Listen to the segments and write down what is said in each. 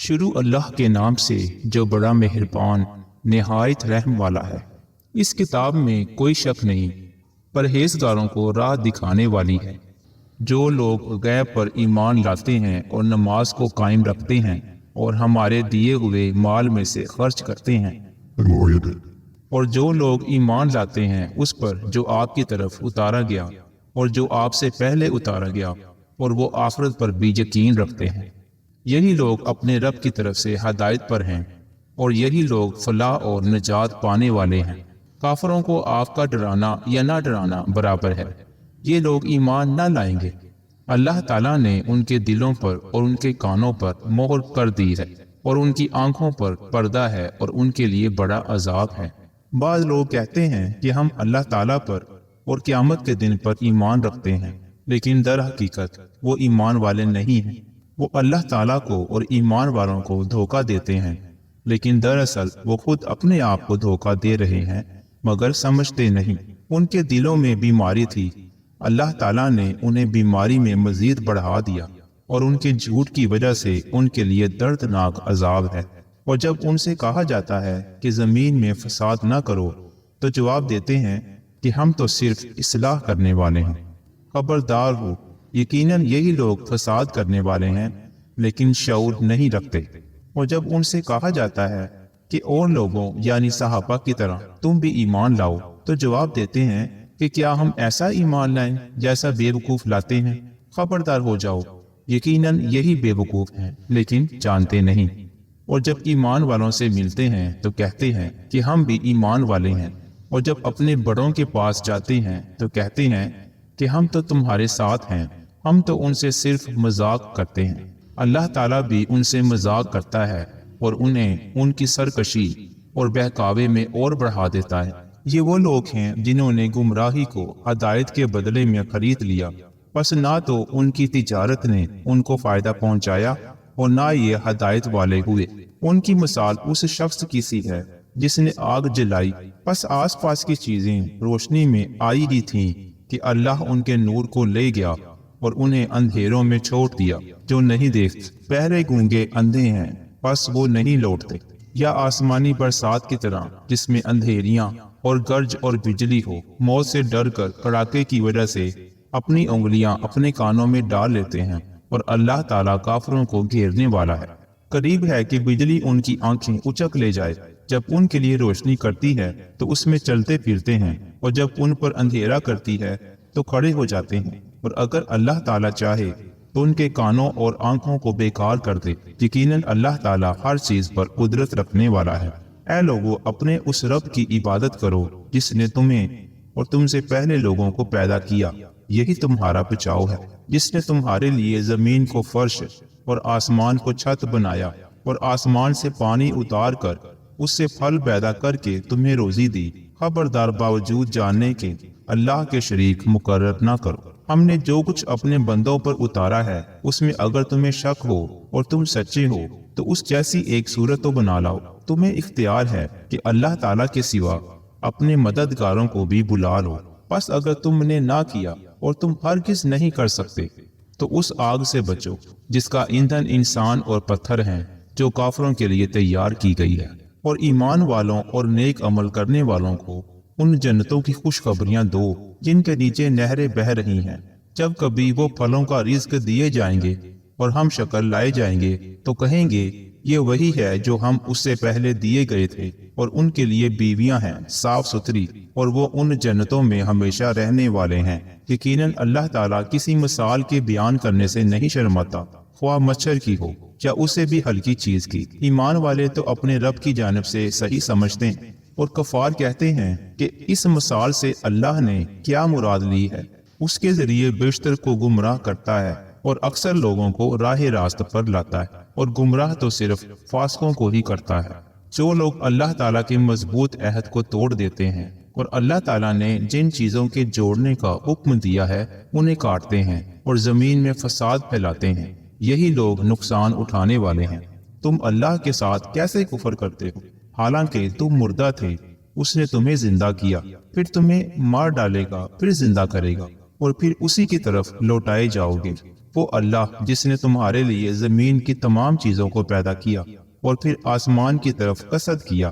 شروع اللہ کے نام سے جو بڑا مہربان نہایت رحم والا ہے۔ اس کتاب میں کوئی شک نہیں، پرہیزگاروں کو راہ دکھانے والی ہے۔ جو لوگ غیب پر ایمان لاتے ہیں اور نماز کو قائم رکھتے ہیں اور ہمارے دیے ہوئے مال میں سے خرچ کرتے ہیں، اور جو لوگ ایمان لاتے ہیں اس پر جو آپ کی طرف اتارا گیا اور جو آپ سے پہلے اتارا گیا، اور وہ آخرت پر بھی یقین رکھتے ہیں، یہی لوگ اپنے رب کی طرف سے ہدایت پر ہیں، اور یہی لوگ فلاح اور نجات پانے والے ہیں۔ کافروں کو آپ کا ڈرانا یا نہ ڈرانا برابر ہے، یہ لوگ ایمان نہ لائیں گے۔ اللہ تعالیٰ نے ان کے دلوں پر اور ان کے کانوں پر مہر کر دی ہے، اور ان کی آنکھوں پر پردہ ہے، اور ان کے لیے بڑا عذاب ہے۔ بعض لوگ کہتے ہیں کہ ہم اللہ تعالیٰ پر اور قیامت کے دن پر ایمان رکھتے ہیں، لیکن در حقیقت وہ ایمان والے نہیں ہیں۔ وہ اللہ تعالیٰ کو اور ایمان والوں کو دھوکہ دیتے ہیں، لیکن دراصل وہ خود اپنے آپ کو دھوکہ دے رہے ہیں مگر سمجھتے نہیں۔ ان کے دلوں میں بیماری تھی، اللہ تعالیٰ نے انہیں بیماری میں مزید بڑھا دیا، اور ان کے جھوٹ کی وجہ سے ان کے لیے دردناک عذاب ہے۔ اور جب ان سے کہا جاتا ہے کہ زمین میں فساد نہ کرو، تو جواب دیتے ہیں کہ ہم تو صرف اصلاح کرنے والے ہیں۔ خبردار ہو، یقیناً یہی لوگ فساد کرنے والے ہیں لیکن شعور نہیں رکھتے۔ اور جب ان سے کہا جاتا ہے کہ اور لوگوں یعنی صحابہ کی طرح تم بھی ایمان لاؤ، تو جواب دیتے ہیں کہ کیا ہم ایسا ایمان لائیں جیسا بے وقوف لاتے ہیں؟ خبردار ہو جاؤ، یقیناً یہی بے وقوف ہیں لیکن جانتے نہیں۔ اور جب ایمان والوں سے ملتے ہیں تو کہتے ہیں کہ ہم بھی ایمان والے ہیں، اور جب اپنے بڑوں کے پاس جاتے ہیں تو کہتے ہیں کہ ہم تو تمہارے ساتھ ہیں، ہم تو ان سے صرف مذاق کرتے ہیں۔ اللہ تعالیٰ بھی ان سے مذاق کرتا ہے اور انہیں ان کی سرکشی اور بہکاوے میں اور بڑھا دیتا ہے۔ یہ وہ لوگ ہیں جنہوں نے گمراہی کو ہدایت کے بدلے میں خرید لیا، پس نہ تو ان کی تجارت نے ان کو فائدہ پہنچایا اور نہ یہ ہدایت والے ہوئے۔ ان کی مثال اس شخص کی سی ہے جس نے آگ جلائی، پس آس پاس کی چیزیں روشنی میں آئی ہی تھیں کہ اللہ ان کے نور کو لے گیا اور انہیں اندھیروں میں چھوڑ دیا جو نہیں دیکھتے۔ پہرے گونگے اندھے ہیں پس وہ نہیں لوٹتے، یا آسمانی برسات کی طرح جس میں اندھیریاں اور گرج اور بجلی ہو، موت سے ڈر کر کڑاکے کی وجہ سے اپنی انگلیاں اپنے کانوں میں ڈال لیتے ہیں، اور اللہ تعالیٰ کافروں کو گھیرنے والا ہے۔ قریب ہے کہ بجلی ان کی آنکھیں اچک لے جائے، جب ان کے لیے روشنی کرتی ہے تو اس میں چلتے پھرتے ہیں، اور جب ان پر اندھیرا کرتی ہے تو کھڑے ہو جاتے ہیں۔ اور اگر اللہ تعالیٰ چاہے تو ان کے کانوں اور آنکھوں کو بیکار کر دے۔ یقیناً اللہ تعالیٰ ہر چیز پر قدرت رکھنے والا ہے۔ اے لوگو، اپنے اس رب کی عبادت کرو جس نے تمہیں اور تم سے پہلے لوگوں کو پیدا کیا، یہی تمہارا بچاؤ ہے، جس نے تمہارے لیے زمین کو فرش اور آسمان کو چھت بنایا، اور آسمان سے پانی اتار کر اس سے پھل پیدا کر کے تمہیں روزی دی۔ خبردار، باوجود جاننے کے اللہ کے شریک مقرر نہ کرو۔ ہم نے جو کچھ اپنے بندوں پر اتارا ہے اس میں اگر تمہیں شک ہو اور تم سچے ہو تو اس جیسی ایک صورت تو بنا لاؤ۔ تمہیں اختیار ہے کہ اللہ تعالیٰ کے سوا اپنے مددگاروں کو بھی بلا لو۔ پس اگر تم نے نہ کیا اور تم ہرگز نہیں کر سکتے تو اس آگ سے بچو جس کا ایندھن انسان اور پتھر ہیں، جو کافروں کے لیے تیار کی گئی ہے۔ اور ایمان والوں اور نیک عمل کرنے والوں کو ان جنتوں کی خوشخبریاں دو جن کے نیچے نہریں بہہ رہی ہیں۔ جب کبھی وہ پھلوں کا رزق دیے جائیں گے اور ہم شکر لائے جائیں گے تو کہیں گے یہ وہی ہے جو ہم اس سے پہلے دیے گئے تھے، اور ان کے لیے بیویاں ہیں صاف ستھری، اور وہ ان جنتوں میں ہمیشہ رہنے والے ہیں۔ یقیناً اللہ تعالیٰ کسی مثال کے بیان کرنے سے نہیں شرماتا، خواہ مچھر کی ہو یا اسے بھی ہلکی چیز کی۔ ایمان والے تو اپنے رب کی جانب سے صحیح سمجھتے ہیں، اور کفار کہتے ہیں کہ اس مثال سے اللہ نے کیا مراد لی ہے، اس کے ذریعے بیشتر کو گمراہ کرتا ہے اور اکثر لوگوں کو راہ راست پر لاتا ہے، اور گمراہ تو صرف فاسقوں کو ہی کرتا ہے۔ جو لوگ اللہ تعالیٰ کے مضبوط عہد کو توڑ دیتے ہیں اور اللہ تعالیٰ نے جن چیزوں کے جوڑنے کا حکم دیا ہے انہیں کاٹتے ہیں اور زمین میں فساد پھیلاتے ہیں، یہی لوگ نقصان اٹھانے والے ہیں۔ تم اللہ کے ساتھ کیسے کفر کرتے ہو حالانکہ تم مردہ تھے، اس نے تمہیں زندہ کیا، پھر تمہیں مار ڈالے گا، پھر زندہ کرے گا، اور پھر اسی کی طرف لوٹائے جاؤ گے۔ وہ اللہ جس نے تمہارے لیے زمین کی تمام چیزوں کو پیدا کیا اور پھر آسمان کی طرف قصد کیا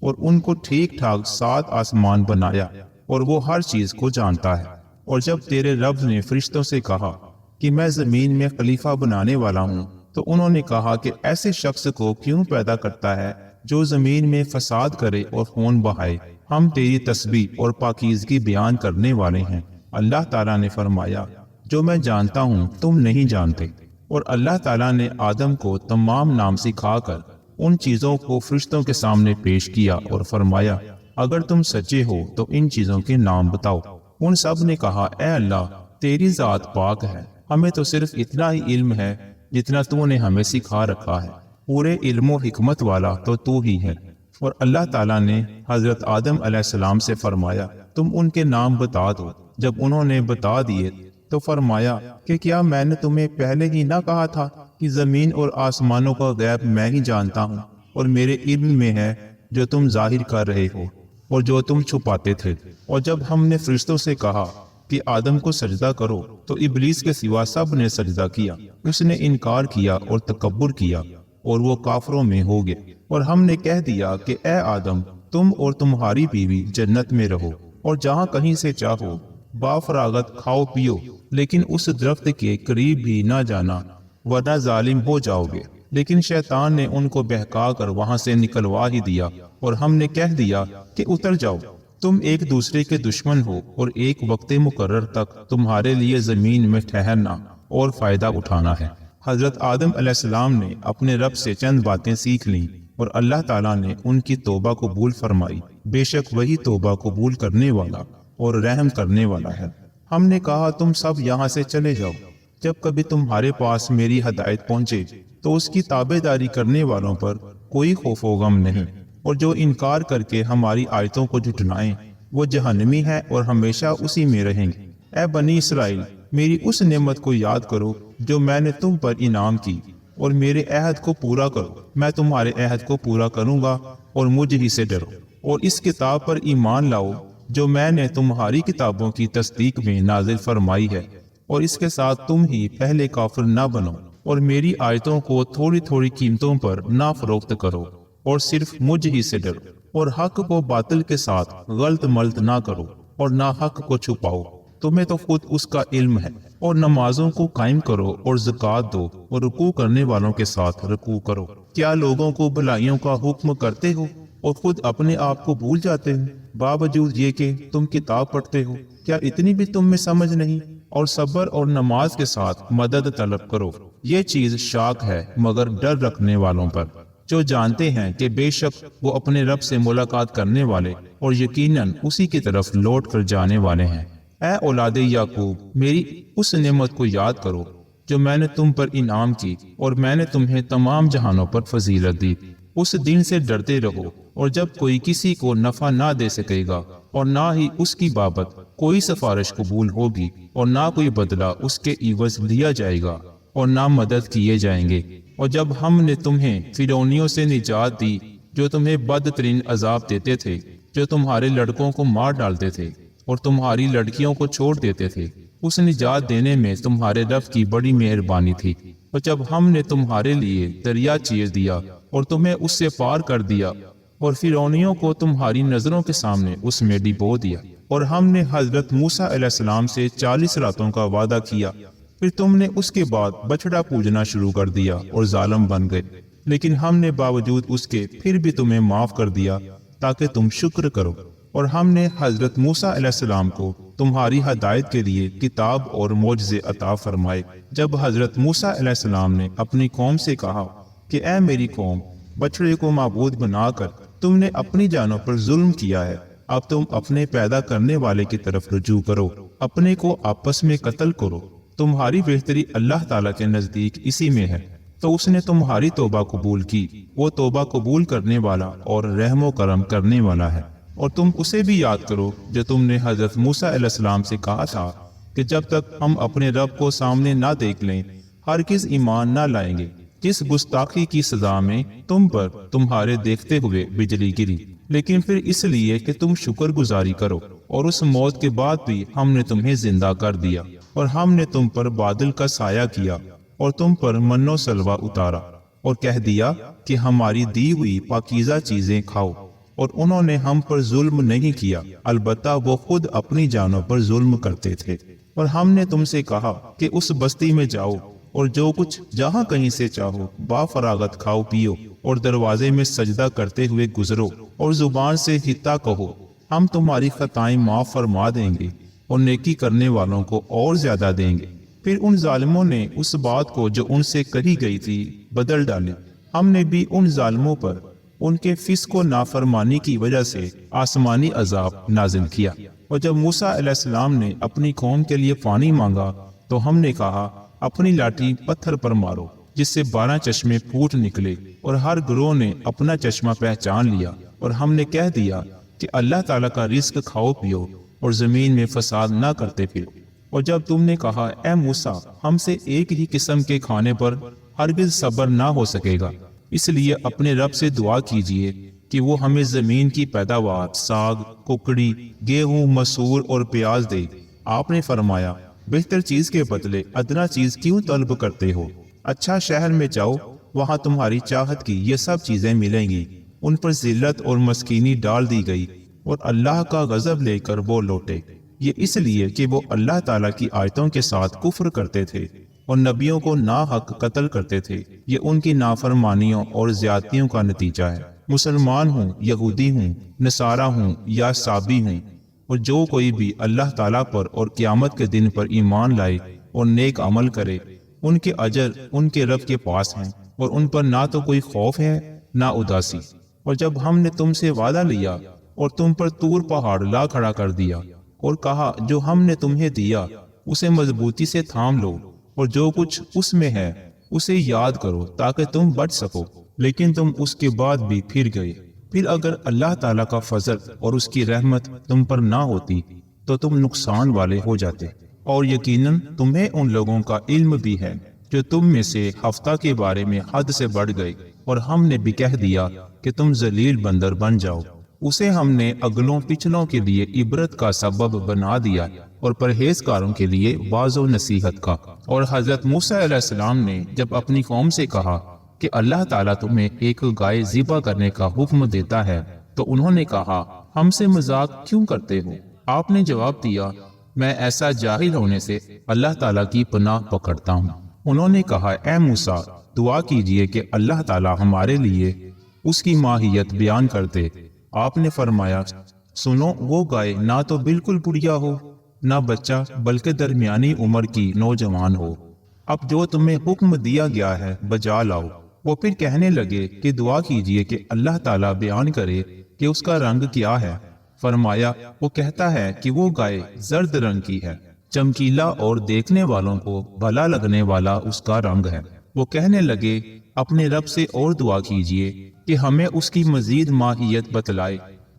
اور ان کو ٹھیک ٹھاک 7 آسمان بنایا، اور وہ ہر چیز کو جانتا ہے۔ اور جب تیرے رب نے فرشتوں سے کہا کہ میں زمین میں خلیفہ بنانے والا ہوں، تو انہوں نے کہا کہ ایسے شخص کو کیوں پیدا کرتا ہے جو زمین میں فساد کرے اور خون بہائے؟ ہم تیری تسبیح اور پاکیزگی بیان کرنے والے ہیں۔ اللہ تعالیٰ نے فرمایا، جو میں جانتا ہوں تم نہیں جانتے۔ اور اللہ تعالیٰ نے آدم کو تمام نام سکھا کر ان چیزوں کو فرشتوں کے سامنے پیش کیا اور فرمایا، اگر تم سچے ہو تو ان چیزوں کے نام بتاؤ۔ ان سب نے کہا، اے اللہ، تیری ذات پاک ہے، ہمیں تو صرف اتنا ہی علم ہے جتنا تو نے ہمیں سکھا رکھا ہے، پورے علم و حکمت والا تو ہی ہے۔ اور اللہ تعالیٰ نے حضرت آدم علیہ السلام سے فرمایا، تم ان کے نام بتا دو۔ جب انہوں نے بتا دیے تو فرمایا کہ کیا میں نے تمہیں پہلے ہی نہ کہا تھا کہ زمین اور آسمانوں کا غیب میں ہی جانتا ہوں، اور میرے علم میں ہے جو تم ظاہر کر رہے ہو اور جو تم چھپاتے تھے۔ اور جب ہم نے فرشتوں سے کہا کہ آدم کو سجدہ کرو تو ابلیس کے سوا سب نے سجدہ کیا، اس نے انکار کیا اور تکبر کیا اور وہ کافروں میں ہو گیا۔ اور ہم نے کہہ دیا کہ اے آدم، تم اور تمہاری بیوی جنت میں رہو اور جہاں کہیں سے چاہو بافراغت کھاؤ پیو، لیکن اس درخت کے قریب بھی نہ جانا ورنہ ظالم ہو جاؤ گے۔ لیکن شیطان نے ان کو بہکا کر وہاں سے نکلوا ہی دیا، اور ہم نے کہہ دیا کہ اتر جاؤ، تم ایک دوسرے کے دشمن ہو، اور ایک وقت مقرر تک تمہارے لیے زمین میں ٹھہرنا اور فائدہ اٹھانا ہے۔ حضرت آدم علیہ السلام نے اپنے رب سے چند باتیں سیکھ لیں، اور اللہ تعالیٰ نے ان کی توبہ قبول فرمائی۔ بے شک وہی توبہ قبول کرنے والا اور رحم کرنے والا ہے۔ ہم نے کہا، تم سب یہاں سے چلے جاؤ، جب کبھی تمہارے پاس میری ہدایت پہنچے تو اس کی تابع داری کرنے والوں پر کوئی خوف و غم نہیں، اور جو انکار کر کے ہماری آیتوں کو جھٹلائیں وہ جہنمی ہے اور ہمیشہ اسی میں رہیں گے۔ اے بنی اسرائیل، میری اس نعمت کو یاد کرو جو میں نے تم پر انعام کی، اور میرے عہد کو پورا کرو، میں تمہارے عہد کو پورا کروں گا، اور مجھ ہی سے ڈرو۔ اور اس کتاب پر ایمان لاؤ جو میں نے تمہاری کتابوں کی تصدیق میں نازل فرمائی ہے، اور اس کے ساتھ تم ہی پہلے کافر نہ بنو، اور میری آیتوں کو تھوڑی تھوڑی قیمتوں پر نہ فروخت کرو، اور صرف مجھ ہی سے ڈرو، اور حق کو باطل کے ساتھ غلط ملت نہ کرو، اور نہ حق کو چھپاؤ، تمہیں تو خود اس کا علم ہے۔ اور نمازوں کو قائم کرو اور زکوٰۃ دو، اور رکوع کرنے والوں کے ساتھ رکوع کرو۔ کیا لوگوں کو بھلائیوں کا حکم کرتے ہو اور خود اپنے آپ کو بھول جاتے ہو؟ باوجود یہ کہ تم کتاب پڑھتے ہو، کیا اتنی بھی تم میں سمجھ نہیں؟ اور صبر اور نماز کے ساتھ مدد طلب کرو۔ یہ چیز شاق ہے مگر ڈر رکھنے والوں پر، جو جانتے ہیں کہ بے شک وہ اپنے رب سے ملاقات کرنے والے اور یقیناً اسی کی طرف لوٹ کر جانے والے ہیں۔ اے اولاد یعقوب، میری اس نعمت کو یاد کرو جو میں نے تم پر انعام کی، اور میں نے تمہیں تمام جہانوں پر فضیلت دی۔ اس دن سے ڈرتے رہو، اور جب کوئی کسی کو نفع نہ دے سکے گا، اور نہ ہی اس کی بابت کوئی سفارش قبول ہوگی، اور نہ کوئی بدلہ اس کے عوض لیا جائے گا، اور نہ مدد کیے جائیں گے۔ اور جب ہم نے تمہیں فرعونیوں سے نجات دی جو تمہیں بدترین عذاب دیتے تھے، جو تمہارے لڑکوں کو مار ڈالتے تھے اور تمہاری لڑکیوں کو چھوڑ دیتے تھے، اس نجات دینے میں تمہارے رب کی بڑی مہربانی تھی۔ اور جب ہم نے تمہارے لیے دریا چیر دیا اور تمہیں اس سے پار کر دیا، اور فرعونیوں کو تمہاری نظروں کے سامنے اس میں ڈبو دیا، اور ہم نے حضرت موسیٰ علیہ السلام سے 40 راتوں کا وعدہ کیا، پھر تم نے اس کے بعد بچڑا پوجنا شروع کر دیا اور ظالم بن گئے، لیکن ہم نے باوجود اس کے پھر بھی تمہیں معاف کر دیا تاکہ تم شکر کرو۔ اور ہم نے حضرت موسیٰ علیہ السلام کو تمہاری ہدایت کے لیے کتاب اور معجزے عطا فرمائے۔ جب حضرت موسیٰ علیہ السلام نے اپنی قوم سے کہا کہ اے میری قوم، بچڑے کو معبود بنا کر تم نے اپنی جانوں پر ظلم کیا ہے، اب تم اپنے پیدا کرنے والے کی طرف رجوع کرو، اپنے کو آپس میں قتل کرو، تمہاری بہتری اللہ تعالیٰ کے نزدیک اسی میں ہے۔ تو اس نے تمہاری توبہ قبول کی، وہ توبہ قبول کرنے والا اور رحم و کرم کرنے والا ہے۔ اور تم اسے بھی یاد کرو جو تم نے حضرت موسیٰ علیہ السلام سے کہا تھا کہ جب تک ہم اپنے رب کو سامنے نہ دیکھ لیں ہرگز ایمان نہ لائیں گے۔ جس گستاخی کی سزا میں تم پر تمہارے دیکھتے ہوئے بجلی گری، لیکن پھر اس لیے کہ تم شکر گزاری کرو، اور اس موت کے بعد بھی ہم نے تمہیں زندہ کر دیا۔ اور ہم نے تم پر بادل کا سایہ کیا اور تم پر من و سلوہ اتارا اور کہہ دیا کہ ہماری دی ہوئی پاکیزہ چیزیں کھاؤ، اور انہوں نے ہم پر ظلم نہیں کیا، البتہ وہ خود اپنی جانوں پر ظلم کرتے تھے۔ اور ہم نے تم سے کہا کہ اس بستی میں جاؤ اور جو کچھ جہاں کہیں سے چاہو با فراغت کھاؤ پیو، اور دروازے میں سجدہ کرتے ہوئے گزرو اور زبان سے حتا کہو، ہم تمہاری خطائیں معاف فرما دیں گے اور نیکی کرنے والوں کو اور زیادہ دیں گے۔ پھر ان ظالموں نے اس بات کو جو ان سے کہی گئی تھی بدل ڈالی۔ ہم نے بھی ان ظالموں پر ان کے فسق و نافرمانی کی وجہ سے آسمانی عذاب نازل کیا۔ اور جب موسیٰ علیہ السلام نے اپنی قوم کے لیے پانی مانگا تو ہم نے کہا اپنی لاٹھی پتھر پر مارو، جس سے 12 چشمے پھوٹ نکلے، اور ہر گروہ نے اپنا چشمہ پہچان لیا۔ اور ہم نے کہہ دیا کہ اللہ تعالیٰ کا رزق کھاؤ پیو اور زمین میں فساد نہ کرتے پھرو۔ اور جب تم نے کہا اے موسیٰ ہم سے ایک ہی قسم کے کھانے پر ہرگز صبر نہ ہو سکے گا، اس لیے اپنے رب سے دعا کیجئے کہ وہ ہمیں زمین کی پیداوار، ساگ، ککڑی، گیہوں، مسور اور پیاز دے۔ آپ نے فرمایا بہتر چیز کے بدلے ادنا چیز کیوں طلب کرتے ہو؟ اچھا شہر میں جاؤ، وہاں تمہاری چاہت کی یہ سب چیزیں ملیں گی۔ ان پر ذلت اور مسکینی ڈال دی گئی اور اللہ کا غضب لے کر وہ لوٹے، یہ اس لیے کہ وہ اللہ تعالیٰ کی آیتوں کے ساتھ کفر کرتے تھے اور نبیوں کو ناحق قتل کرتے تھے۔ یہ ان کی نافرمانیوں اور زیادتیوں کا نتیجہ ہے۔ مسلمان ہوں، یہودی ہوں، نصارہ ہوں یا سابی ہوں، اور جو کوئی بھی اللہ تعالیٰ پر اور قیامت کے دن پر ایمان لائے اور نیک عمل کرے، ان کے اجر ان کے رب کے پاس ہیں، اور ان پر نہ تو کوئی خوف ہے نہ اداسی۔ اور جب ہم نے تم سے وعدہ لیا اور تم پر طور پہاڑ لا کھڑا کر دیا اور کہا جو ہم نے تمہیں دیا اسے مضبوطی سے تھام لو، اور جو کچھ اس میں ہے اسے یاد کرو تاکہ تم بچ سکو، لیکن تم اس کے بعد بھی پھر گئے۔ پھر اگر اللہ تعالیٰ کا فضل اور اس کی رحمت تم پر نہ ہوتی تو تم نقصان والے ہو جاتے۔ اور یقیناً تمہیں ان لوگوں کا علم بھی ہے جو تم میں سے ہفتہ کے بارے میں حد سے بڑھ گئے، اور ہم نے بھی کہہ دیا کہ تم ذلیل بندر بن جاؤ۔ اسے ہم نے اگلوں پچھلوں کے لیے عبرت کا سبب بنا دیا اور پرہیزگاروں کے لیے واعظ و نصیحت کا۔ اور حضرت موسیٰ علیہ السلام نے جب اپنی قوم سے کہا کہ اللہ تعالیٰ تمہیں ایک گائے ذبح کرنے کا حکم دیتا ہے تو انہوں نے کہا ہم سے مذاق کیوں کرتے ہو؟ آپ نے جواب دیا میں ایسا جاہل ہونے سے اللہ تعالیٰ کی پناہ پکڑتا ہوں۔ انہوں نے کہا اے موسیٰ دعا کیجئے کہ اللہ تعالیٰ ہمارے لیے اس کی ماہیت بیان کر دے۔ آپ نے فرمایا سنو، وہ گائے نہ تو بالکل بڑھیا ہو نہ بچہ، بلکہ درمیانی عمر کی نوجوان ہو۔ اب جو تمہیں حکم دیا گیا ہے بجا لاؤ۔ وہ پھر کہنے لگے کہ دعا کیجئے کہ اللہ تعالیٰ بیان کرے کہ اس کا رنگ کیا ہے۔ فرمایا وہ کہتا ہے کہ وہ گائے زرد رنگ کی ہے، چمکیلا اور دیکھنے والوں کو بھلا لگنے والا اس کا رنگ ہے۔ وہ کہنے لگے اپنے رب سے اور دعا کیجئے کہ ہمیں اس کی مزید ماہیت بتلائے۔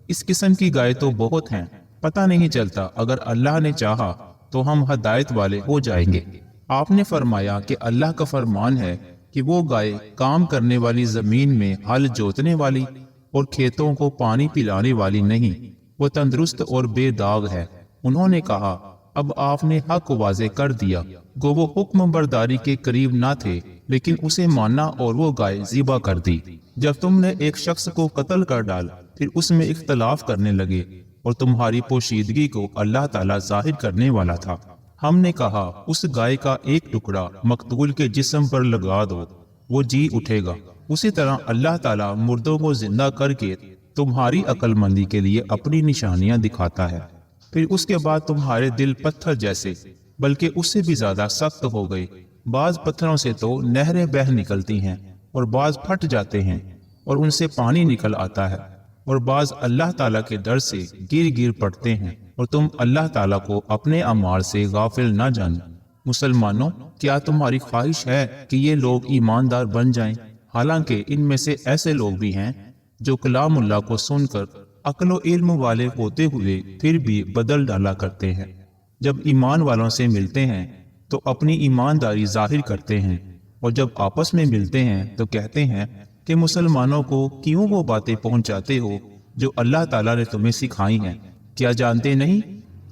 اس قسم کی گائے تو بہت ہیں، پتہ نہیں چلتا، اگر اللہ نے چاہا تو ہم ہدایت والے ہو جائیں گے۔ آپ نے فرمایا کہ اللہ کا فرمان ہے کہ وہ گائے کام کرنے والی زمین میں ہل جوتنے والی اور کھیتوں کو پانی پلانے والی نہیں، وہ تندرست اور بے داغ ہے۔ انہوں نے کہا اب آپ نے حق واضح کر دیا۔ گو وہ حکم برداری کے قریب نہ تھے لیکن اسے مانا اور وہ گائے ذبح کر دی۔ جب تم نے ایک شخص کو قتل کر ڈالا پھر اس میں اختلاف کرنے لگے اور تمہاری پوشیدگی کو اللہ تعالیٰ ظاہر کرنے والا تھا، ہم نے کہا اس گائے کا ایک ٹکڑا مقتول کے جسم پر لگا دو، وہ جی اٹھے گا۔ اسی طرح اللہ تعالیٰ مردوں کو زندہ کر کے تمہاری عقل مندی کے لیے اپنی نشانیاں دکھاتا ہے۔ پھر اس کے بعد تمہارے دل پتھر جیسے بلکہ اس سے بھی زیادہ سخت ہو گئے۔ بعض پتھروں سے تو نہریں بہہ نکلتی ہیں اور بعض پھٹ جاتے ہیں اور ان سے پانی نکل آتا ہے، اور بعض اللہ تعالیٰ کے ڈر سے گر گر پڑتے ہیں، اور تم اللہ تعالیٰ کو اپنے اعمال سے غافل نہ جانو۔ مسلمانوں، کیا تمہاری خواہش ہے کہ یہ لوگ ایماندار بن جائیں؟ حالانکہ ان میں سے ایسے لوگ بھی ہیں جو کلام اللہ کو سن کر عقل و علم والے ہوتے ہوئے پھر بھی بدل ڈالا کرتے ہیں۔ جب ایمان والوں سے ملتے ہیں تو اپنی ایمانداری ظاہر کرتے ہیں، اور جب آپس میں ملتے ہیں تو کہتے ہیں کہ مسلمانوں کو کیوں وہ باتیں پہنچاتے ہو جو اللہ تعالیٰ نے تمہیں سکھائی ہیں؟ کیا جانتے نہیں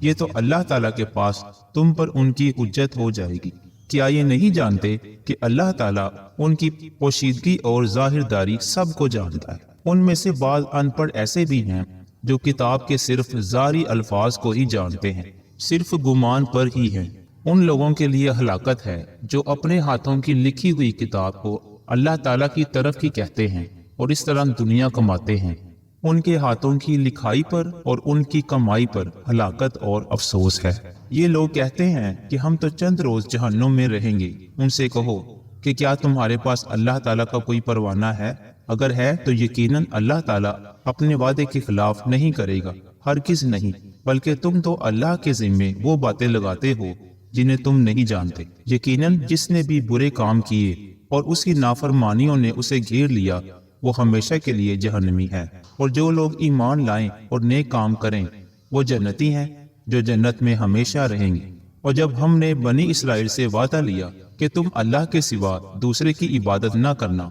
یہ تو اللہ تعالیٰ کے پاس تم پر ان کی حجت ہو جائے گی۔ کیا یہ نہیں جانتے کہ اللہ تعالیٰ ان کی پوشیدگی اور ظاہر داری سب کو جانتا ہے؟ ان میں سے بعض ان پڑھ ایسے بھی ہیں جو کتاب کے صرف ظاہری الفاظ کو ہی جانتے ہیں، صرف گمان پر ہی ہیں۔ ان لوگوں کے لیے ہلاکت ہے جو اپنے ہاتھوں کی لکھی ہوئی کتاب کو اللہ تعالیٰ کی طرف کی کہتے ہیں اور اس طرح دنیا کماتے ہیں۔ ان کے ہاتھوں کی لکھائی پر اور ان کی کمائی پر ہلاکت اور افسوس ہے۔ یہ لوگ کہتے ہیں کہ ہم تو چند روز جہنم میں رہیں گے۔ ان سے کہو کہ کیا تمہارے پاس اللہ تعالیٰ کا کوئی پروانہ ہے؟ اگر ہے تو یقیناً اللہ تعالیٰ اپنے وعدے کے خلاف نہیں کرے گا، ہرگز نہیں، بلکہ تم تو اللہ کے ذمے وہ باتیں لگاتے ہو جنہیں تم نہیں جانتے۔ یقیناً جس نے بھی برے کام کیے اور اس کی نافرمانیوں نے اسے گھیر لیا، وہ ہمیشہ کے لیے جہنمی ہے۔ اور جو لوگ ایمان لائیں اور نیک کام کریں وہ جنتی ہیں جو جنت میں ہمیشہ رہیں گے۔ اور جب ہم نے بنی اسرائیل سے وعدہ لیا کہ تم اللہ کے سوا دوسرے کی عبادت نہ کرنا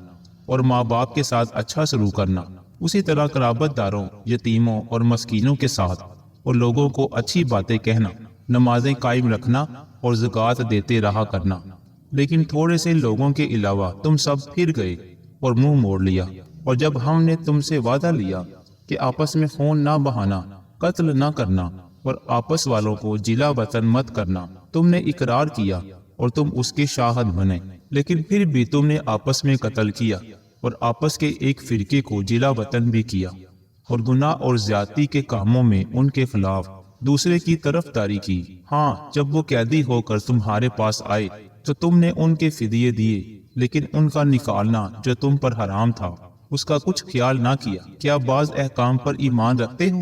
اور ماں باپ کے ساتھ اچھا سلوک کرنا، اسی طرح قرابت داروں، یتیموں اور مسکینوں کے ساتھ اور لوگوں کو اچھی باتیں کہنا، نمازیں قائم رکھنا اور زکوٰۃ دیتے رہا کرنا، لیکن تھوڑے سے لوگوں کے علاوہ تم سب پھر گئے اور منہ موڑ لیا۔ اور جب ہم نے تم سے وعدہ لیا کہ آپس میں خون نہ بہانا، قتل نہ کرنا اور آپس والوں کو جلا وطن مت کرنا، تم نے اقرار کیا اور تم اس کے شاہد بنے، لیکن پھر بھی تم نے آپس میں قتل کیا اور آپس کے ایک فرقے کو جلا وطن بھی کیا، اور گناہ اور زیادتی کے کاموں میں ان کے خلاف دوسرے کی طرفداری کی۔ ہاں، جب وہ قیدی ہو کر تمہارے پاس آئے تو تم نے ان کے فدیے دیے، لیکن ان کا نکالنا جو تم پر حرام تھا اس کا کچھ خیال نہ کیا۔ کیا بعض احکام پر ایمان رکھتے ہو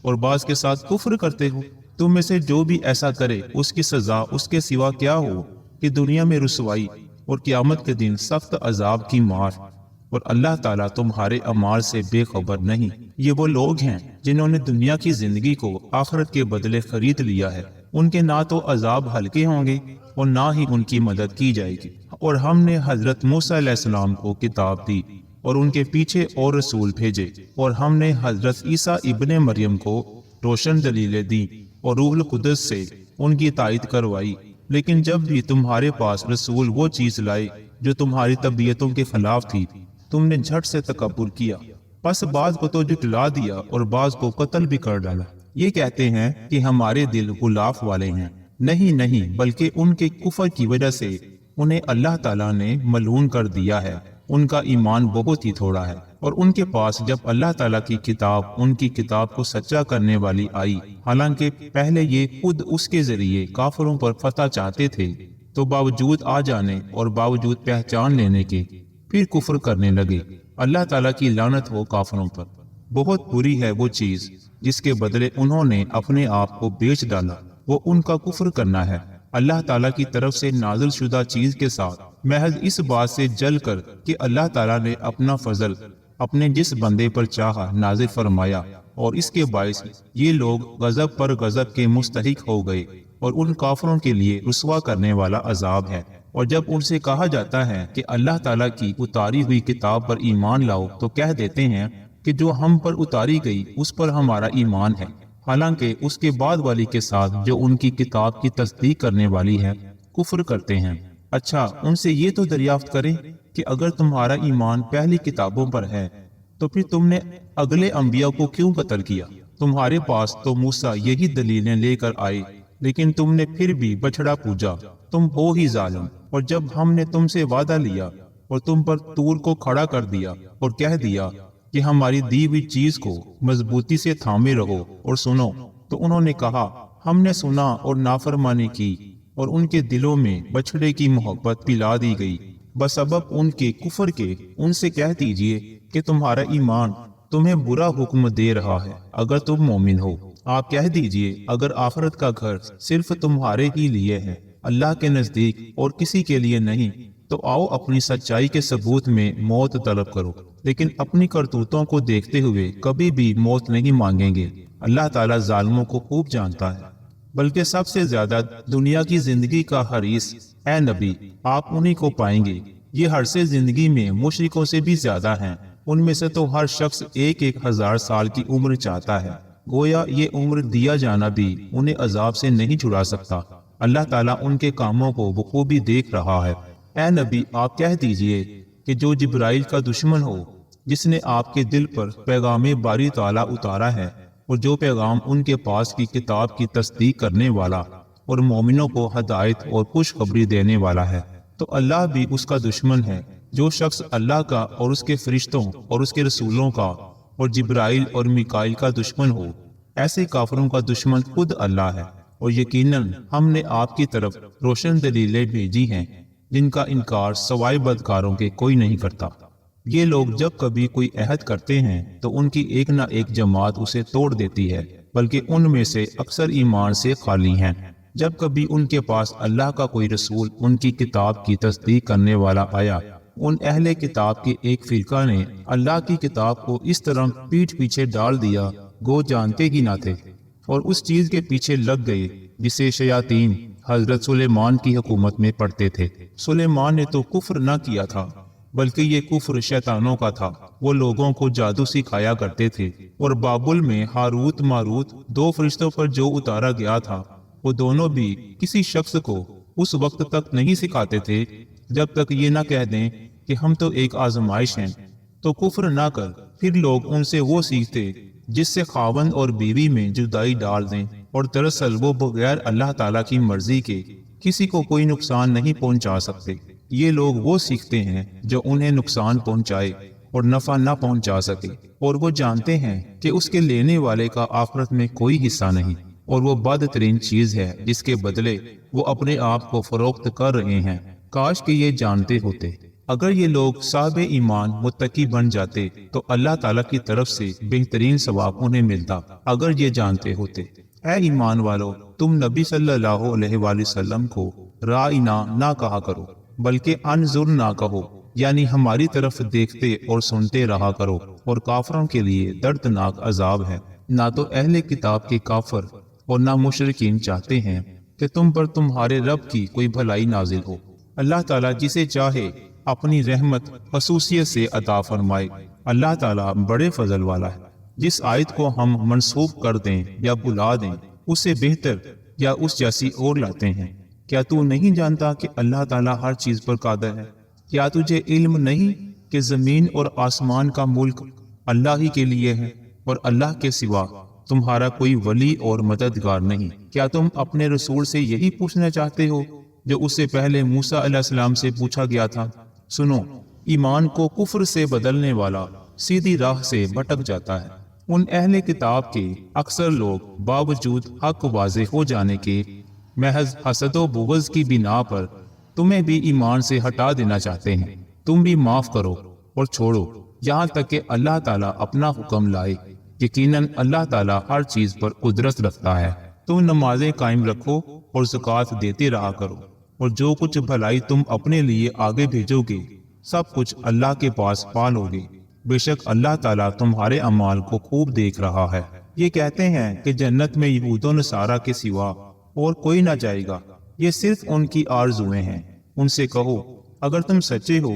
اور بعض کے ساتھ کفر کرتے ہو؟ تم میں سے جو بھی ایسا کرے اس کی سزا اس کے سوا کیا ہو کہ دنیا میں رسوائی اور قیامت کے دن سخت عذاب کی مار، اور اللہ تعالیٰ تمہارے اعمال سے بے خبر نہیں۔ یہ وہ لوگ ہیں جنہوں نے دنیا کی زندگی کو آخرت کے بدلے خرید لیا ہے۔ ان کے نہ تو عذاب ہلکے ہوں گے اور نہ ہی ان کی مدد کی جائے گی۔ اور ہم نے حضرت موسیٰ علیہ السلام کو کتاب دی اور ان کے پیچھے اور رسول بھیجے، اور ہم نے حضرت عیسیٰ ابن مریم کو روشن دلیلیں دی اور روح القدس سے ان کی تائید کروائی۔ لیکن جب بھی تمہارے پاس رسول وہ چیز لائے جو تمہاری طبیعتوں کے خلاف تھی، تم نے جھٹ سے تکبر کیا، پس بعض کو تو جھٹلا دیا اور بعض کو قتل بھی کر ڈالا۔ یہ کہتے ہیں کہ ہمارے دل غلاف والے ہیں، نہیں، بلکہ ان کے کفر کی وجہ سے انہیں اللہ تعالیٰ نے ملعون کر دیا ہے۔ ان کا ایمان بہت ہی تھوڑا ہے، اور ان کے پاس جب اللہ تعالیٰ کی کتاب ان کی کتاب کو سچا کرنے والی آئی، حالانکہ پہلے یہ خود اس کے ذریعے کافروں پر فتح چاہتے تھے، تو باوجود آ جانے اور باوجود پہچان لینے کے پھر کفر کرنے لگے۔ اللہ تعالیٰ کی لعنت ہو کافروں پر۔ بہت بری ہے وہ چیز جس کے بدلے انہوں نے اپنے آپ کو بیچ ڈالا، وہ ان کا کفر کرنا ہے اللہ تعالیٰ کی طرف سے نازل شدہ چیز کے ساتھ، محض اس بات سے جل کر کہ اللہ تعالیٰ نے اپنا فضل اپنے جس بندے پر چاہا نازل فرمایا، اور اس کے باعث یہ لوگ غضب پر غضب کے مستحق ہو گئے، اور ان کافروں کے لیے رسوا کرنے والا عذاب ہے۔ اور جب ان سے کہا جاتا ہے کہ اللہ تعالیٰ کی اتاری ہوئی کتاب پر ایمان لاؤ، تو کہہ دیتے ہیں کہ جو ہم پر اتاری گئی اس پر ہمارا ایمان ہے، حالانکہ اس کے بعد والی کے ساتھ جو ان کی کتاب کی تصدیق کرنے والی ہے کفر کرتے ہیں۔ اچھا، ان سے یہ تو دریافت کریں کہ اگر تمہارا ایمان پہلی کتابوں پر ہے تو پھر تم نے اگلے انبیاء کو کیوں قتل کیا؟ تمہارے پاس تو موسیٰ یہی دلیلیں لے کر آئے، لیکن تم نے پھر بھی بچڑا پوجا، تم ہو ہی ظالم۔ اور جب ہم نے تم سے وعدہ لیا اور تم پر طور کو کھڑا کر دیا اور کہہ دیا کہ ہماری دی ہوئی چیز کو مضبوطی سے تھامے رہو اور سنو، تو انہوں نے کہا ہم نے سنا اور نافرمانی کی، اور ان کے دلوں میں بچڑے کی محبت پلا دی گئی بسبب ان کے کفر کے۔ ان سے کہہ دیجئے کہ تمہارا ایمان تمہیں برا حکم دے رہا ہے اگر تم مومن ہو۔ آپ کہہ دیجئے اگر آخرت کا گھر صرف تمہارے ہی لیے ہے، اللہ کے نزدیک اور کسی کے لیے نہیں، تو آؤ اپنی سچائی کے ثبوت میں موت طلب کرو، لیکن اپنی کرتوتوں کو دیکھتے ہوئے کبھی بھی موت نہیں مانگیں گے۔ اللہ تعالیٰ ظالموں کو خوب جانتا ہے۔ بلکہ سب سے زیادہ دنیا کی زندگی کا حریص اے نبی آپ انہی کو پائیں گے۔ یہ حرص زندگی میں مشرکوں سے بھی زیادہ ہیں۔ ان میں سے تو ہر شخص 1000 سال کی عمر چاہتا ہے، گویا یہ عمر دیا جانا بھی انہیں عذاب سے نہیں چھڑا سکتا۔ اللہ تعالیٰ ان کے کاموں کو بخوبی دیکھ رہا ہے۔ اے نبی، آپ کہہ دیجئے کہ جو جبرائیل کا دشمن ہو، جس نے آپ کے دل پر پیغام باری تعالیٰ اتارا ہے، اور جو پیغام ان کے پاس کی کتاب کی تصدیق کرنے والا اور مومنوں کو ہدایت اور خوشخبری دینے والا ہے، تو اللہ بھی اس کا دشمن ہے۔ جو شخص اللہ کا اور اس کے فرشتوں اور اس کے رسولوں کا اور جبرائیل اور میکائیل کا دشمن ہو، ایسے کافروں کا دشمن خود اللہ ہے۔ اور یقیناً ہم نے آپ کی طرف روشن دلیلیں بھیجی ہیں جن کا انکار سوائے بدکاروں کے کوئی نہیں کرتا۔ یہ لوگ جب کبھی کوئی عہد کرتے ہیں تو ان کی ایک نہ ایک جماعت اسے توڑ دیتی ہے، بلکہ ان میں سے اکثر ایمان سے خالی ہیں۔ جب کبھی ان کے پاس اللہ کا کوئی رسول ان کی کتاب کی تصدیق کرنے والا آیا، ان اہل کتاب کے ایک فرقہ نے اللہ کی کتاب کو اس طرح پیٹھ پیچھے ڈال دیا گو جانتے ہی نہ تھے، اور اس چیز کے پیچھے لگ گئے جسے شیاطین حضرت سلیمان کی حکومت میں پڑھتے تھے۔ سلیمان نے تو کفر نہ کیا تھا، بلکہ یہ کفر شیطانوں کا تھا۔ وہ لوگوں کو جادو سکھایا کرتے تھے، اور بابل میں ہاروت ماروت دو فرشتوں پر جو اتارا گیا تھا، وہ دونوں بھی کسی شخص کو اس وقت تک نہیں سکھاتے تھے جب تک یہ نہ کہہ دیں کہ ہم تو ایک آزمائش ہیں۔ تو کفر نہ کر، پھر لوگ ان سے وہ سیکھتے جس سے خاوند اور بیوی میں جدائی ڈال دیں، اور دراصل وہ بغیر اللہ تعالیٰ کی مرضی کے کسی کو کوئی نقصان نہیں پہنچا سکتے۔ یہ لوگ وہ سیکھتے ہیں جو انہیں نقصان پہنچائے اور نفع نہ پہنچا سکے، اور وہ جانتے ہیں کہ اس کے لینے والے کا آخرت میں کوئی حصہ نہیں، اور وہ بدترین چیز ہے جس کے بدلے وہ اپنے آپ کو فروخت کر رہے ہیں۔ کاش کہ یہ جانتے ہوتے۔ اگر یہ لوگ صاحب ایمان متقی بن جاتے تو اللہ تعالیٰ کی طرف سے بہترین ثواب انہیں ملتا۔ اگر یہ جانتے ہوتے۔ اے ایمان والو، تم نبی صلی اللہ علیہ وآلہ وسلم کو رائنا نہ کہا کرو، بلکہ انظر نہ کہو، یعنی ہماری طرف دیکھتے اور سنتے رہا کرو، اور کافروں کے لیے دردناک عذاب ہے۔ نہ تو اہل کتاب کے کافر اور نہ مشرکین چاہتے ہیں کہ تم پر تمہارے رب کی کوئی بھلائی نازل ہو۔ اللہ تعالیٰ جسے چاہے اپنی رحمت خصوصیت سے عطا فرمائے۔ اللہ تعالیٰ بڑے فضل والا ہے۔ جس آیت کو ہم منسوخ کر دیں یا بھلا دیں، اسے بہتر یا اس جیسی اور لاتے ہیں۔ کیا تو نہیں جانتا کہ اللہ تعالیٰ ہر چیز پر قادر ہے؟ کیا تجھے علم نہیں کہ زمین اور آسمان کا ملک اللہ ہی کے لیے ہے، اور اللہ کے سوا تمہارا کوئی ولی اور مددگار نہیں؟ کیا تم اپنے رسول سے یہی پوچھنا چاہتے ہو جو اس سے پہلے موسیٰ علیہ السلام سے پوچھا گیا تھا؟ سنو، ایمان کو کفر سے بدلنے والا سیدھی راہ سے بھٹک جاتا ہے۔ ان اہل کتاب کے اکثر لوگ باوجود حق واضح ہو جانے کے محض حسد و بغض کی بنا پر تمہیں بھی ایمان سے ہٹا دینا چاہتے ہیں۔ تم بھی معاف کرو اور چھوڑو یہاں تک کہ اللہ تعالیٰ اپنا حکم لائے۔ یقیناً اللہ تعالیٰ ہر چیز پر قدرت رکھتا ہے۔ تم نمازیں قائم رکھو اور زکوٰۃ دیتے رہا کرو، اور جو کچھ بھلائی تم اپنے لیے آگے بھیجو گے سب کچھ اللہ کے پاس پالو گے۔ بے شک اللہ تعالیٰ تمہارے اعمال کو خوب دیکھ رہا ہے۔ یہ کہتے ہیں کہ جنت میں یہود و نصارہ کے سوا اور کوئی نہ جائے گا، یہ صرف ان کی آرزویں ہیں۔ ان سے کہو، اگر تم سچے ہو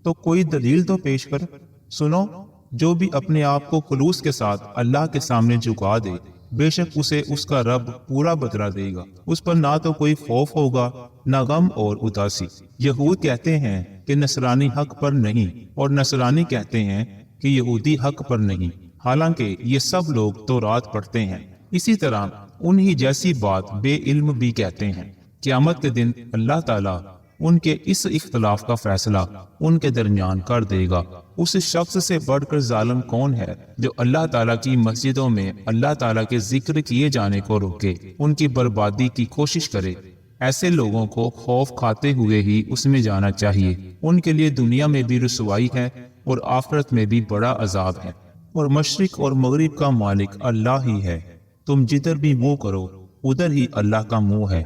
تو کوئی دلیل تو پیش کر۔ سنو، جو بھی اپنے آپ کو خلوص کے ساتھ اللہ کے سامنے جھکا دے، بے شک اسے اس کا رب پورا بدلہ دے گا۔ اس پر نہ تو کوئی خوف ہوگا نہ غم اور اداسی۔ یہود کہتے ہیں کہ نصرانی حق پر نہیں، اور نصرانی کہتے ہیں کہ یہودی حق پر نہیں، حالانکہ یہ سب لوگ تورات پڑھتے ہیں۔ اسی طرح انہی جیسی بات بے علم بھی کہتے ہیں۔ قیامت کے دن اللہ تعالیٰ ان کے اس اختلاف کا فیصلہ ان کے درمیان کر دے گا۔ اس شخص سے بڑھ کر ظالم کون ہے جو اللہ تعالیٰ کی مسجدوں میں اللہ تعالیٰ کے ذکر کیے جانے کو روکے، ان کی بربادی کی کوشش کرے؟ ایسے لوگوں کو خوف کھاتے ہوئے ہی اس میں جانا چاہیے۔ ان کے لیے دنیا میں بھی رسوائی ہے اور آخرت میں بھی بڑا عذاب ہے۔ اور مشرق اور مغرب کا مالک اللہ ہی ہے، تم جدھر بھی منہ کرو ادھر ہی اللہ کا منہ ہے۔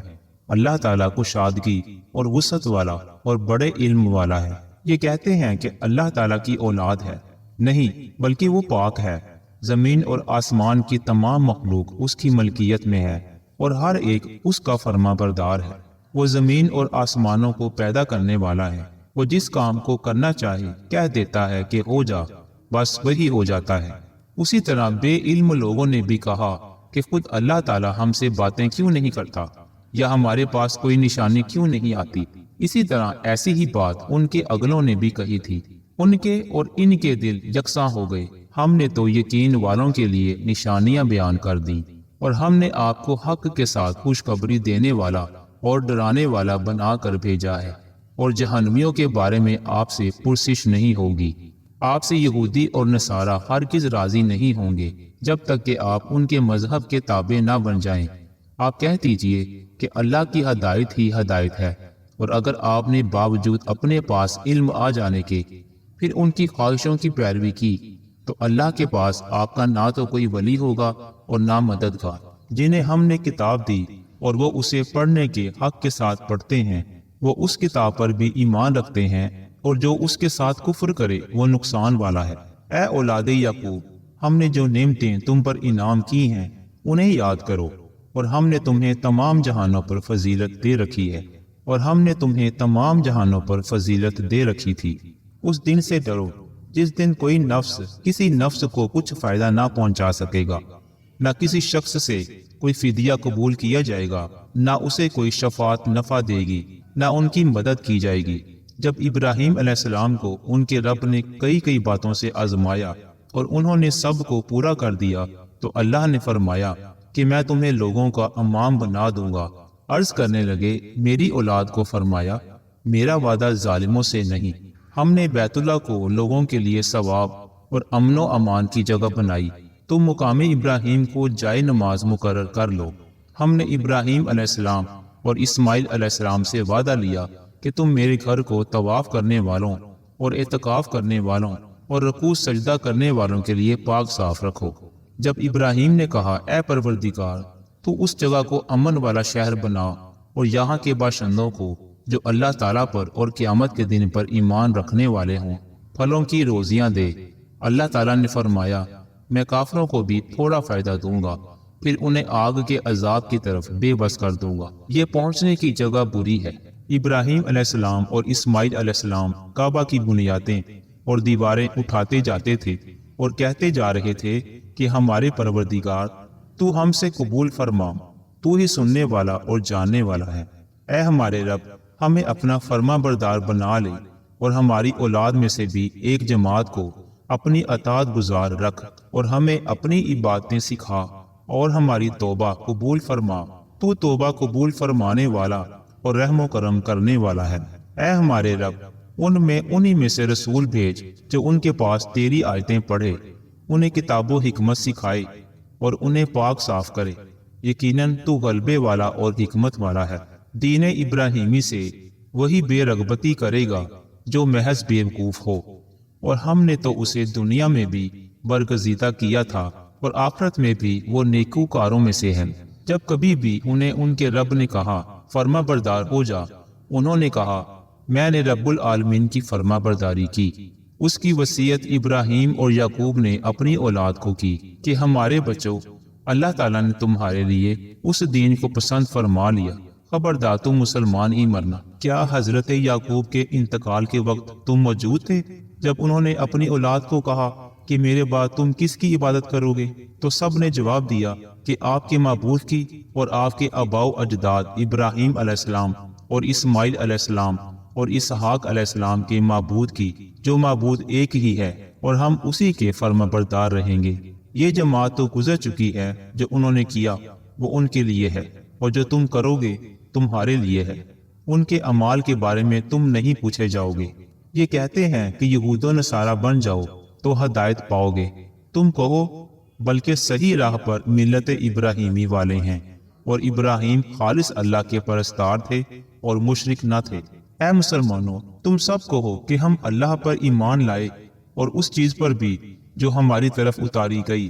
اللہ تعالیٰ کو شادگی اور وسعت والا اور بڑے علم والا ہے۔ یہ کہتے ہیں کہ اللہ تعالیٰ کی اولاد ہے، نہیں بلکہ وہ پاک ہے۔ زمین اور آسمان کی تمام مخلوق اس کی ملکیت میں ہے، اور ہر ایک اس کا فرما بردار ہے۔ وہ زمین اور آسمانوں کو پیدا کرنے والا ہے۔ وہ جس کام کو کرنا چاہے کہہ دیتا ہے کہ ہو جا، بس وہی ہو جاتا ہے۔ اسی طرح بے علم لوگوں نے بھی کہا کہ خود اللہ تعالیٰ ہم سے باتیں کیوں نہیں کرتا؟ یا ہمارے پاس کوئی نشانی کیوں نہیں آتی؟ اسی طرح ایسی ہی بات ان کے اگلوں نے بھی کہی تھی۔ ان کے اور ان کے دل یکساں ہو گئے۔ ہم نے تو یقین والوں کے لیے نشانیاں بیان کر دیں، اور ہم نے آپ کو حق کے ساتھ خوشخبری دینے والا اور ڈرانے والا بنا کر بھیجا ہے، اور جہنمیوں کے بارے میں آپ سے پرسش نہیں ہوگی۔ آپ سے یہودی اور نصارہ ہرگز راضی نہیں ہوں گے جب تک کہ آپ ان کے مذہب کے تابع نہ بن جائیں۔ آپ کہہ دیجئے کہ اللہ کی ہدایت ہی ہدایت ہے، اور اگر آپ نے باوجود اپنے پاس علم آ جانے کے پھر ان کی خواہشوں کی پیروی کی، تو اللہ کے پاس آپ کا نہ تو کوئی ولی ہوگا اور نہ مددگار۔ جنہیں ہم نے کتاب دی اور وہ اسے پڑھنے کے حق کے ساتھ پڑھتے ہیں، وہ اس کتاب پر بھی ایمان رکھتے ہیں، اور جو اس کے ساتھ کفر کرے وہ نقصان والا ہے۔ اے اولاد یعقوب، ہم نے جو نعمتیں تم پر انعام کی ہیں انہیں یاد کرو، اور ہم نے تمہیں تمام جہانوں پر فضیلت دے رکھی ہے، اور ہم نے تمہیں تمام جہانوں پر فضیلت دے رکھی تھی۔ اس دن سے ڈرو جس دن کوئی نفس کسی نفس کو کچھ فائدہ نہ پہنچا سکے گا، نہ کسی شخص سے کوئی فدیہ قبول کیا جائے گا، نہ اسے کوئی شفاعت نفع دے گی، نہ ان کی مدد کی جائے گی۔ جب ابراہیم علیہ السلام کو ان کے رب نے کئی باتوں سے آزمایا اور انہوں نے سب کو پورا کر دیا، تو اللہ نے فرمایا کہ میں تمہیں لوگوں کا امام بنا دوں گا۔ عرض کرنے لگے، میری اولاد کو فرمایا، میرا وعدہ ظالموں سے نہیں۔ ہم نے بیت اللہ کو لوگوں کے لیے ثواب اور امن و امان کی جگہ بنائی، تم مقام ابراہیم کو جائے نماز مقرر کر لو۔ ہم نے ابراہیم علیہ السلام اور اسماعیل علیہ السلام سے وعدہ لیا کہ تم میرے گھر کو طواف کرنے والوں اور اعتکاف کرنے والوں اور رکوع سجدہ کرنے والوں کے لیے پاک صاف رکھو۔ جب ابراہیم نے کہا، اے پروردگار، تو اس جگہ کو امن والا شہر بنا، اور یہاں کے باشندوں کو جو اللہ تعالیٰ پر اور قیامت کے دن پر ایمان رکھنے والے ہوں پھلوں کی روزیاں دے۔ اللہ تعالیٰ نے فرمایا، میں کافروں کو بھی تھوڑا فائدہ دوں گا، پھر انہیں آگ کے عذاب کی طرف بے بس کر دوں گا۔ یہ پہنچنے کی جگہ بری ہے۔ ابراہیم علیہ السلام اور اسماعیل علیہ السلام کعبہ کی بنیادیں اور دیواریں اٹھاتے جاتے تھے اور کہتے جا رہے تھے کہ ہمارے پروردگار، تو ہم سے قبول فرما، تو ہی سننے والا اور جاننے والا ہے۔ اے ہمارے رب، ہمیں اپنا فرما بردار بنا لے، اور ہماری اولاد میں سے بھی ایک جماعت کو اپنی اطاعت گزار رکھ، اور ہمیں اپنی عبادتیں سکھا، اور ہماری توبہ قبول فرما۔ تو توبہ قبول فرمانے والا اور رحم و کرم کرنے والا ہے۔ اے ہمارے رب، انہی میں سے رسول بھیج جو ان کے پاس تیری آیتیں پڑھے، انہیں کتاب و حکمت سکھائے اور انہیں پاک صاف کرے۔ یقیناً تو غلبے والا اور حکمت والا ہے۔ دین ابراہیمی سے وہی بے رغبتی کرے گا جو محض بیوقوف ہو، اور ہم نے تو اسے دنیا میں بھی برگزیدہ کیا تھا، اور آخرت میں بھی وہ نیکوکاروں میں سے ہے۔ جب کبھی بھی انہیں ان کے رب نے کہا فرما بردار ہو جا، انہوں نے کہا، میں نے رب العالمین کی فرما برداری کی۔ اس کی وصیت ابراہیم اور یعقوب نے اپنی اولاد کو کی کہ ہمارے بچوں، اللہ تعالیٰ نے تمہارے لیے اس دین کو پسند فرما لیا، خبردار تم مسلمان ہی مرنا۔ کیا حضرت یعقوب کے انتقال کے وقت تم موجود تھے جب انہوں نے اپنی اولاد کو کہا کہ میرے بعد تم کس کی عبادت کرو گے؟ تو سب نے جواب دیا کہ آپ کے معبود کی اور آپ کے آباء و اجداد ابراہیم علیہ السلام اور اسماعیل علیہ السلام اور اسحاق علیہ السلام کے معبود کی، جو معبود ایک ہی ہے، اور ہم اسی کے فرما بردار رہیں گے۔ یہ جماعت تو گزر چکی ہے، جو انہوں نے کیا وہ ان کے لیے ہے، اور جو تم کرو گے تمہارے لیے ہے۔ ان کے اعمال کے بارے میں تم نہیں پوچھے جاؤ گے۔ یہ کہتے ہیں کہ یہود و نصارہ بن جاؤ تو ہدایت پاؤ گے۔ تم کہو، بلکہ صحیح راہ پر ملت ابراہیمی والے ہیں، اور ابراہیم خالص اللہ کے پرستار تھے اور مشرک نہ تھے۔ اے مسلمانوں، تم سب کہو کہ ہم اللہ پر ایمان لائے اور اس چیز پر بھی جو ہماری طرف اتاری گئی،